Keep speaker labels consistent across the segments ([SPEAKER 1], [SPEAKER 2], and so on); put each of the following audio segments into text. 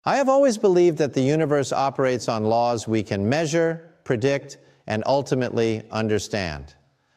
[SPEAKER 1] I have always believed that the universe operates on laws we can measure, predict, and ultimately understand.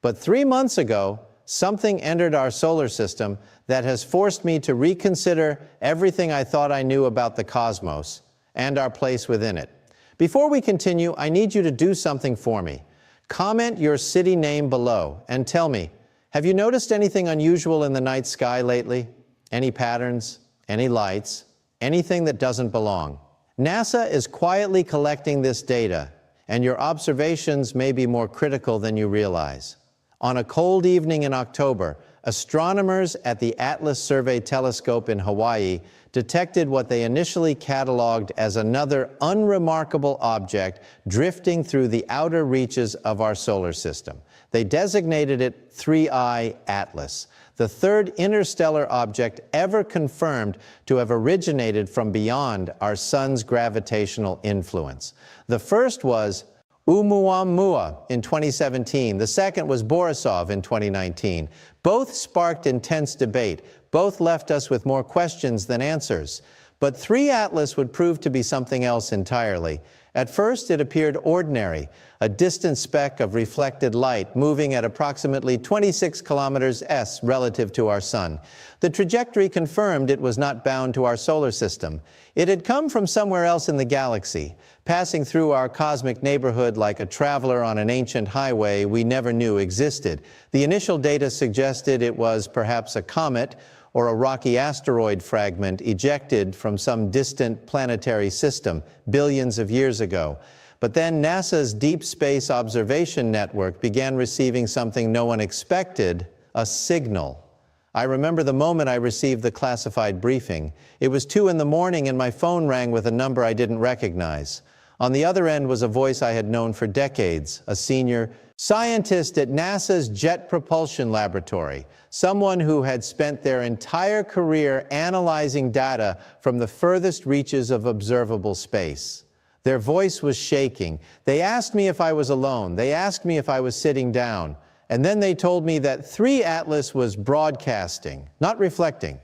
[SPEAKER 1] But 3 months ago, something entered our solar system that has forced me to reconsider everything I thought I knew about the cosmos and our place within it. Before we continue, I need you to do something for me. Comment your city name below and tell me, have you noticed anything unusual in the night sky lately? Any patterns? Any lights? Anything that doesn't belong? NASA is quietly collecting this data, and your observations may be more critical than you realize. On a cold evening in October, astronomers at the Atlas Survey Telescope in Hawaii detected what they initially cataloged as another unremarkable object drifting through the outer reaches of our solar system. They designated it 3I Atlas, the third interstellar object ever confirmed to have originated from beyond our sun's gravitational influence. The first was Oumuamua in 2017. The second was Borisov in 2019. Both sparked intense debate. Both left us with more questions than answers. But 3 Atlas would prove to be something else entirely. At first, it appeared ordinary, a distant speck of reflected light moving at approximately 26 kilometers s relative to our sun. The trajectory confirmed it was not bound to our solar system. It had come from somewhere else in the galaxy, passing through our cosmic neighborhood like a traveler on an ancient highway we never knew existed. The initial data suggested it was perhaps a comet or a rocky asteroid fragment ejected from some distant planetary system billions of years ago. But then NASA's Deep Space Observation Network began receiving something no one expected, a signal. I remember the moment I received the classified briefing. It was 2 in the morning and my phone rang with a number I didn't recognize. On the other end was a voice I had known for decades, a senior scientist at NASA's Jet Propulsion Laboratory, someone who had spent their entire career analyzing data from the furthest reaches of observable space. Their voice was shaking. They asked me if I was alone. They asked me if I was sitting down. And then they told me that 3 Atlas was broadcasting, not reflecting,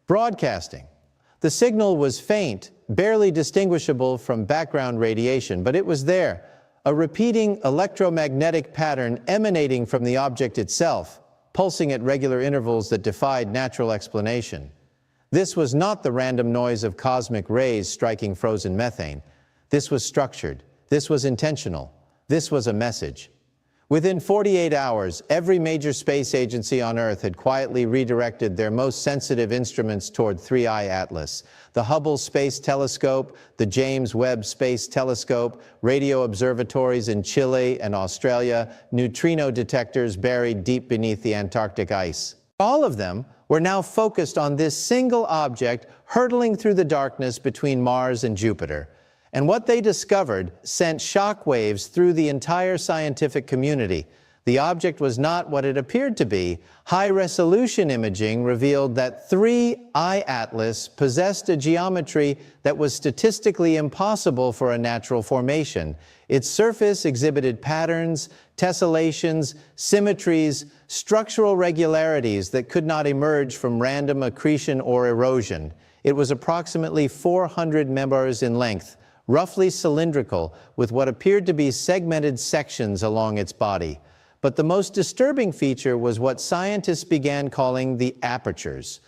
[SPEAKER 1] broadcasting. The signal was faint, barely distinguishable from background radiation, but it was there, a repeating electromagnetic pattern emanating from the object itself, pulsing at regular intervals that defied natural explanation. This was not the random noise of cosmic rays striking frozen methane. This was structured. This was intentional. This was a message. Within 48 hours, every major space agency on Earth had quietly redirected their most sensitive instruments toward 3I Atlas. The Hubble Space Telescope, the James Webb Space Telescope, radio observatories in Chile and Australia, neutrino detectors buried deep beneath the Antarctic ice. All of them were now focused on this single object hurtling through the darkness between Mars and Jupiter. And what they discovered sent shockwaves through the entire scientific community. The object was not what it appeared to be. High-resolution imaging revealed that 3I Atlas possessed a geometry that was statistically impossible for a natural formation. Its surface exhibited patterns, tessellations, symmetries, structural regularities that could not emerge from random accretion or erosion. It was approximately 400 members in length, roughly cylindrical, with what appeared to be segmented sections along its body. But the most disturbing feature was what scientists began calling the apertures,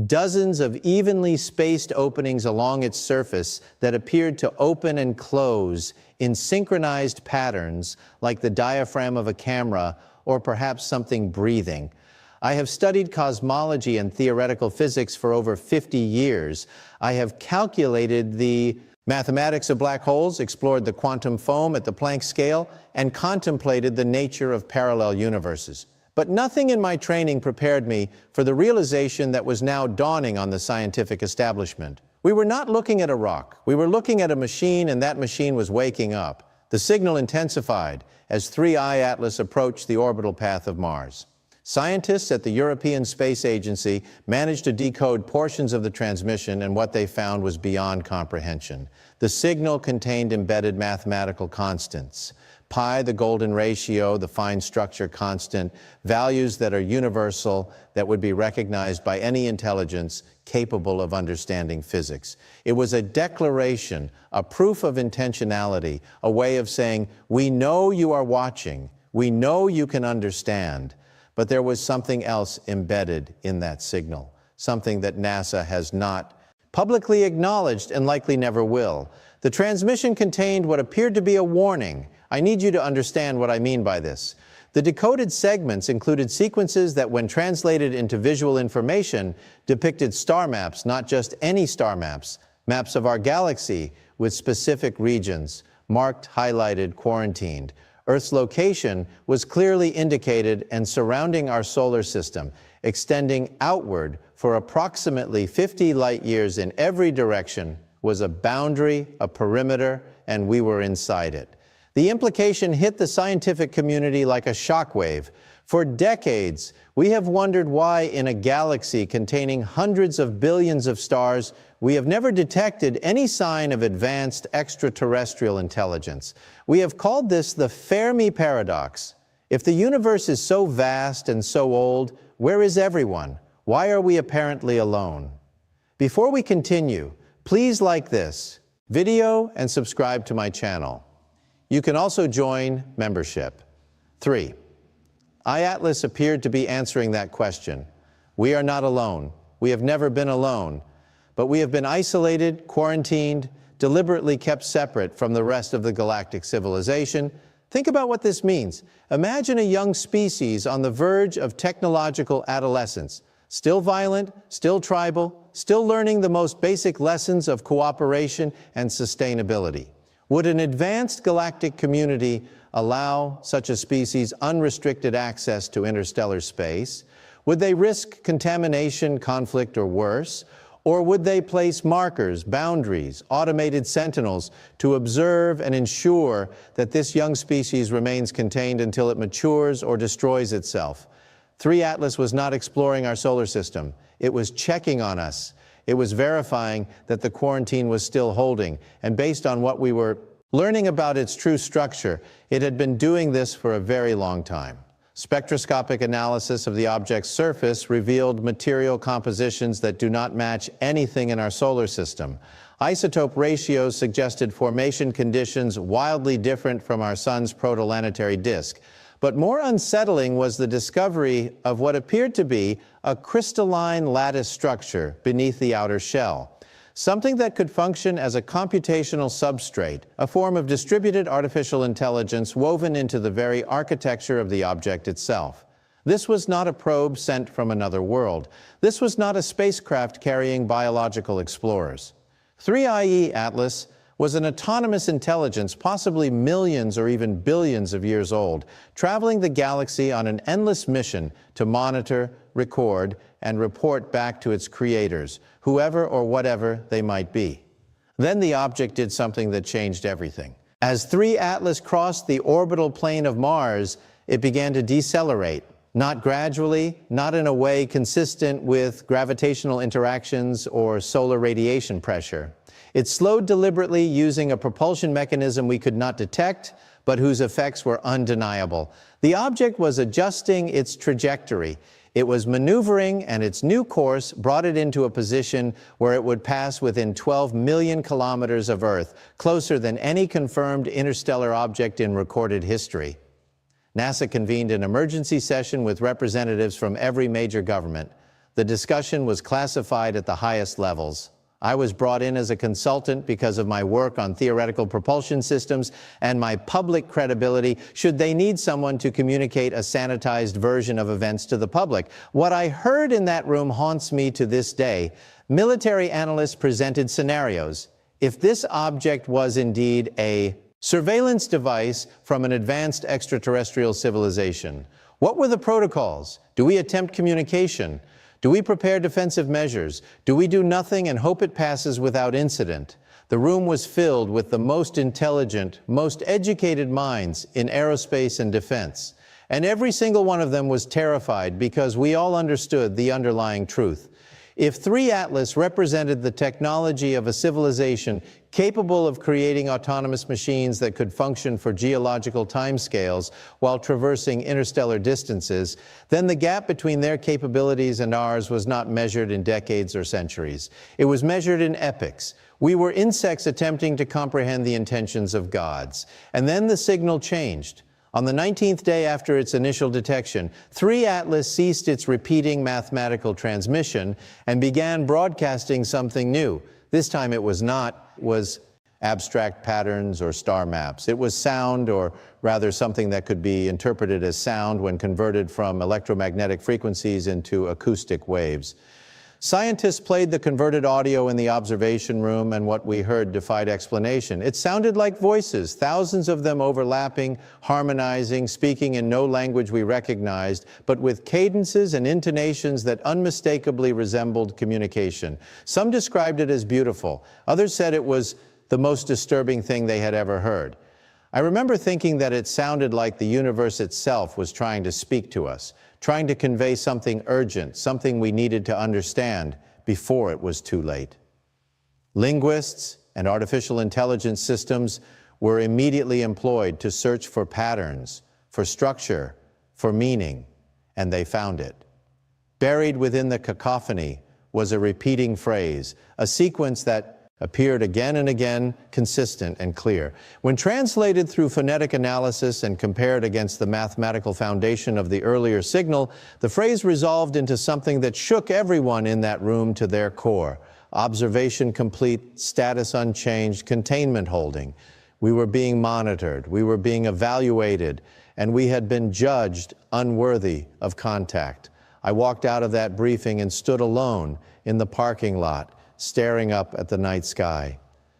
[SPEAKER 1] dozens of evenly spaced openings along its surface that appeared to open and close in synchronized patterns like the diaphragm of a camera or perhaps something breathing. I have studied cosmology and theoretical physics for over 50 years. I have calculated the mathematics of black holes, explored the quantum foam at the Planck scale, and contemplated the nature of parallel universes. But nothing in my training prepared me for the realization that was now dawning on the scientific establishment. We were not looking at a rock. We were looking at a machine, and that machine was waking up. The signal intensified as 3I Atlas approached the orbital path of Mars. Scientists at the European Space Agency managed to decode portions of the transmission, and what they found was beyond comprehension. The signal contained embedded mathematical constants, pi, the golden ratio, the fine structure constant, values that are universal, that would be recognized by any intelligence capable of understanding physics. It was a declaration, a proof of intentionality, a way of saying, we know you are watching, we know you can understand, but there was something else embedded in that signal, something that NASA has not publicly acknowledged and likely never will. The transmission contained what appeared to be a warning. I need you to understand what I mean by this. The decoded segments included sequences that, when translated into visual information, depicted star maps, not just any star maps, maps of our galaxy with specific regions, marked, highlighted, quarantined. Earth's location was clearly indicated and surrounding our solar system, extending outward for approximately 50 light years in every direction, was a boundary, a perimeter, and we were inside it. The implication hit the scientific community like a shockwave. For decades, we have wondered why in a galaxy containing hundreds of billions of stars, we have never detected any sign of advanced extraterrestrial intelligence. We have called this the Fermi paradox. If the universe is so vast and so old, where is everyone? Why are we apparently alone? Before we continue, please like this video and subscribe to my channel. You can also join membership. 3. iAtlas appeared to be answering that question. We are not alone. We have never been alone. But we have been isolated, quarantined, deliberately kept separate from the rest of the galactic civilization. Think about what this means. Imagine a young species on the verge of technological adolescence, still violent, still tribal, still learning the most basic lessons of cooperation and sustainability. Would an advanced galactic community allow such a species unrestricted access to interstellar space? Would they risk contamination, conflict, or worse? Or would they place markers, boundaries, automated sentinels to observe and ensure that this young species remains contained until it matures or destroys itself? 3Atlas was not exploring our solar system. It was checking on us. It was verifying that the quarantine was still holding. And based on what we were learning about its true structure, it had been doing this for a very long time. Spectroscopic analysis of the object's surface revealed material compositions that do not match anything in our solar system. Isotope ratios suggested formation conditions wildly different from our sun's protoplanetary disk. But more unsettling was the discovery of what appeared to be a crystalline lattice structure beneath the outer shell, something that could function as a computational substrate, a form of distributed artificial intelligence woven into the very architecture of the object itself. This was not a probe sent from another world. This was not a spacecraft carrying biological explorers. 3iAtlas was an autonomous intelligence, possibly millions or even billions of years old, traveling the galaxy on an endless mission to monitor, record, and report back to its creators, whoever or whatever they might be. Then the object did something that changed everything. As 3Atlas crossed the orbital plane of Mars, it began to decelerate, not gradually, not in a way consistent with gravitational interactions or solar radiation pressure. It slowed deliberately using a propulsion mechanism we could not detect, but whose effects were undeniable. The object was adjusting its trajectory. It was maneuvering, and its new course brought it into a position where it would pass within 12 million kilometers of Earth, closer than any confirmed interstellar object in recorded history. NASA convened an emergency session with representatives from every major government. The discussion was classified at the highest levels. I was brought in as a consultant because of my work on theoretical propulsion systems and my public credibility should they need someone to communicate a sanitized version of events to the public. What I heard in that room haunts me to this day. Military analysts presented scenarios. If this object was indeed a surveillance device from an advanced extraterrestrial civilization, what were the protocols? Do we attempt communication? Do we prepare defensive measures? Do we do nothing and hope it passes without incident? The room was filled with the most intelligent, most educated minds in aerospace and defense. And every single one of them was terrified because we all understood the underlying truth. If 3 Atlas represented the technology of a civilization capable of creating autonomous machines that could function for geological timescales while traversing interstellar distances, then the gap between their capabilities and ours was not measured in decades or centuries. It was measured in epochs. We were insects attempting to comprehend the intentions of gods. And then the signal changed. On the 19th day after its initial detection, 3 Atlas ceased its repeating mathematical transmission and began broadcasting something new. This time it was abstract patterns or star maps. It was sound, or rather something that could be interpreted as sound when converted from electromagnetic frequencies into acoustic waves. Scientists played the converted audio in the observation room, and what we heard defied explanation. It sounded like voices, thousands of them overlapping, harmonizing, speaking in no language we recognized, but with cadences and intonations that unmistakably resembled communication. Some described it as beautiful. Others said it was the most disturbing thing they had ever heard. I remember thinking that it sounded like the universe itself was trying to speak to us, trying to convey something urgent, something we needed to understand before it was too late. Linguists and artificial intelligence systems were immediately employed to search for patterns, for structure, for meaning, and they found it. Buried within the cacophony was a repeating phrase, a sequence that appeared again and again, consistent and clear. When translated through phonetic analysis and compared against the mathematical foundation of the earlier signal, the phrase resolved into something that shook everyone in that room to their core. Observation complete, status unchanged, containment holding. We were being monitored, we were being evaluated, and we had been judged unworthy of contact. I walked out of that briefing and stood alone in the parking lot, staring up at the night sky.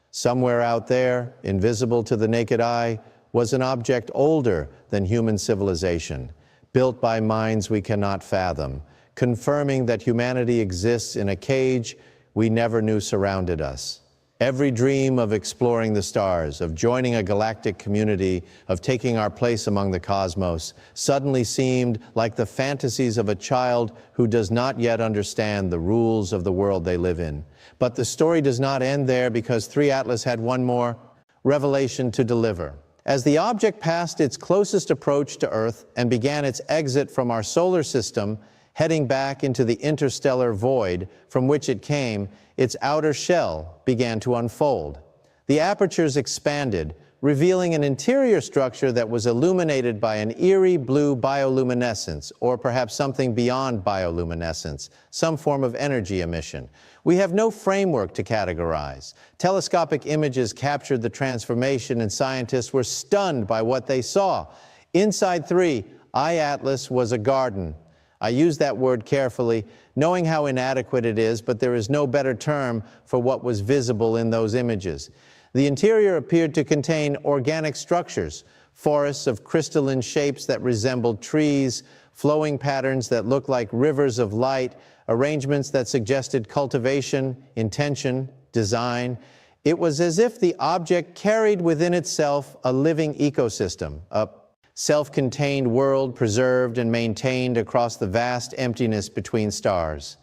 [SPEAKER 1] Somewhere out there, invisible to the naked eye, was an object older than human civilization, built by minds we cannot fathom, confirming that humanity exists in a cage we never knew surrounded us. Every dream of exploring the stars, of joining a galactic community, of taking our place among the cosmos, suddenly seemed like the fantasies of a child who does not yet understand the rules of the world they live in. But the story does not end there, because 3 Atlas had one more revelation to deliver. As the object passed its closest approach to Earth and began its exit from our solar system, heading back into the interstellar void from which it came, its outer shell began to unfold. The apertures expanded, revealing an interior structure that was illuminated by an eerie blue bioluminescence, or perhaps something beyond bioluminescence, some form of energy emission. We have no framework to categorize. Telescopic images captured the transformation, and scientists were stunned by what they saw. Inside 3, Atlas was a garden. I use that word carefully, knowing how inadequate it is, but there is no better term for what was visible in those images. The interior appeared to contain organic structures, forests of crystalline shapes that resembled trees, flowing patterns that looked like rivers of light, arrangements that suggested cultivation, intention, design. It was as if the object carried within itself a living ecosystem, a self-contained world preserved and maintained across the vast emptiness between stars.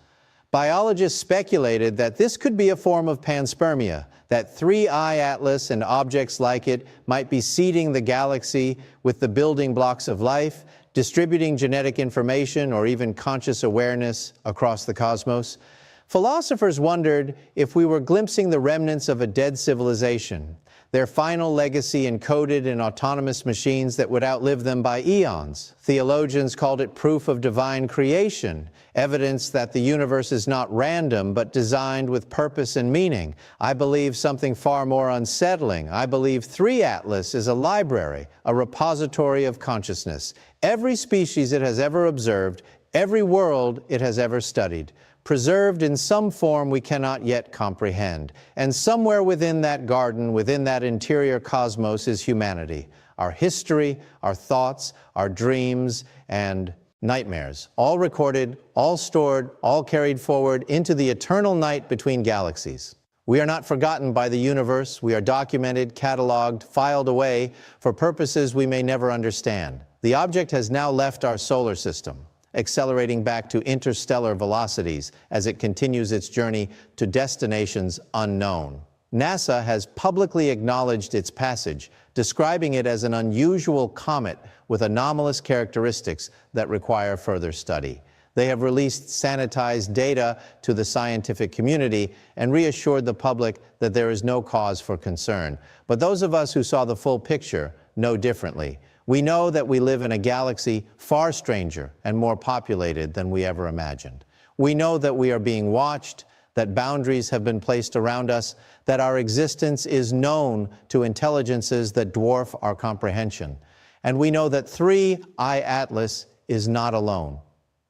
[SPEAKER 1] Biologists speculated that this could be a form of panspermia, that 3I Atlas and objects like it might be seeding the galaxy with the building blocks of life, distributing genetic information or even conscious awareness across the cosmos. Philosophers wondered if we were glimpsing the remnants of a dead civilization, their final legacy encoded in autonomous machines that would outlive them by eons. Theologians called it proof of divine creation, evidence that the universe is not random but designed with purpose and meaning. I believe something far more unsettling. I believe 3 Atlas is a library, a repository of consciousness. Every species it has ever observed, every world it has ever studied, preserved in some form we cannot yet comprehend. And somewhere within that garden, within that interior cosmos, is humanity. Our history, our thoughts, our dreams, and nightmares, all recorded, all stored, all carried forward into the eternal night between galaxies. We are not forgotten by the universe. We are documented, cataloged, filed away for purposes we may never understand. The object has now left our solar system. accelerating back to interstellar velocities as it continues its journey to destinations unknown. NASA has publicly acknowledged its passage, describing it as an unusual comet with anomalous characteristics that require further study. They have released sanitized data to the scientific community and reassured the public that there is no cause for concern. But those of us who saw the full picture know differently. We know that we live in a galaxy far stranger and more populated than we ever imagined. We know that we are being watched, that boundaries have been placed around us, that our existence is known to intelligences that dwarf our comprehension. And we know that 3I Atlas is not alone.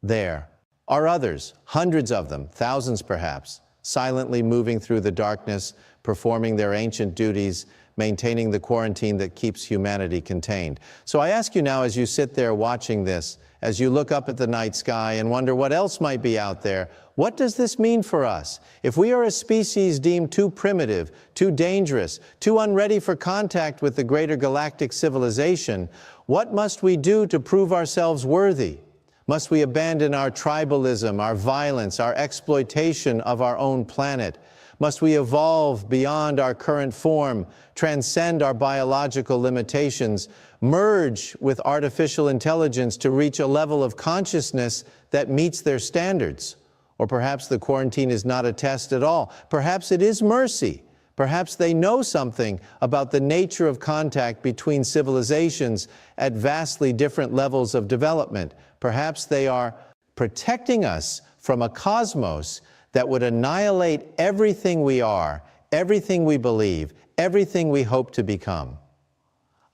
[SPEAKER 1] There are others, hundreds of them, thousands perhaps, silently moving through the darkness, performing their ancient duties, maintaining the quarantine that keeps humanity contained. So I ask you now, as you sit there watching this, as you look up at the night sky and wonder what else might be out there, what does this mean for us? If we are a species deemed too primitive, too dangerous, too unready for contact with the greater galactic civilization, what must we do to prove ourselves worthy? Must we abandon our tribalism, our violence, our exploitation of our own planet? Must we evolve beyond our current form, transcend our biological limitations, merge with artificial intelligence to reach a level of consciousness that meets their standards? Or perhaps the quarantine is not a test at all. Perhaps it is mercy. Perhaps they know something about the nature of contact between civilizations at vastly different levels of development. Perhaps they are protecting us from a cosmos that would annihilate everything we are, everything we believe, everything we hope to become.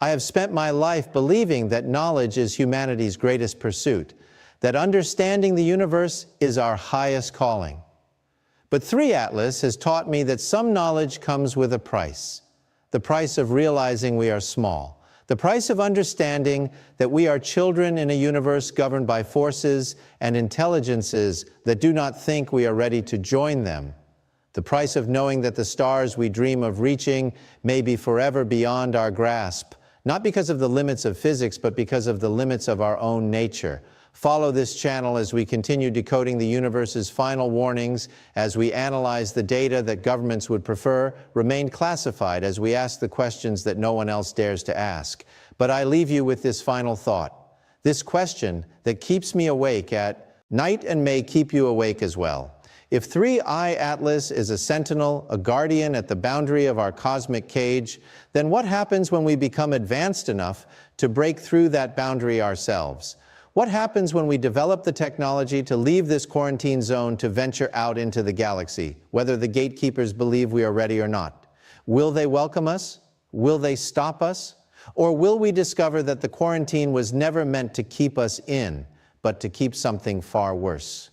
[SPEAKER 1] I have spent my life believing that knowledge is humanity's greatest pursuit, that understanding the universe is our highest calling. But 3 Atlas has taught me that some knowledge comes with a price, the price of realizing we are small, the price of understanding that we are children in a universe governed by forces and intelligences that do not think we are ready to join them, the price of knowing that the stars we dream of reaching may be forever beyond our grasp, not because of the limits of physics, but because of the limits of our own nature. Follow this channel as we continue decoding the universe's final warnings, as we analyze the data that governments would prefer remain classified, as we ask the questions that no one else dares to ask. But I leave you with this final thought, this question that keeps me awake at night and may keep you awake as well. If 3I Atlas is a sentinel, a guardian at the boundary of our cosmic cage, then what happens when we become advanced enough to break through that boundary ourselves? What happens when we develop the technology to leave this quarantine zone to venture out into the galaxy, whether the gatekeepers believe we are ready or not? Will they welcome us? Will they stop us? Or will we discover that the quarantine was never meant to keep us in, but to keep something far worse?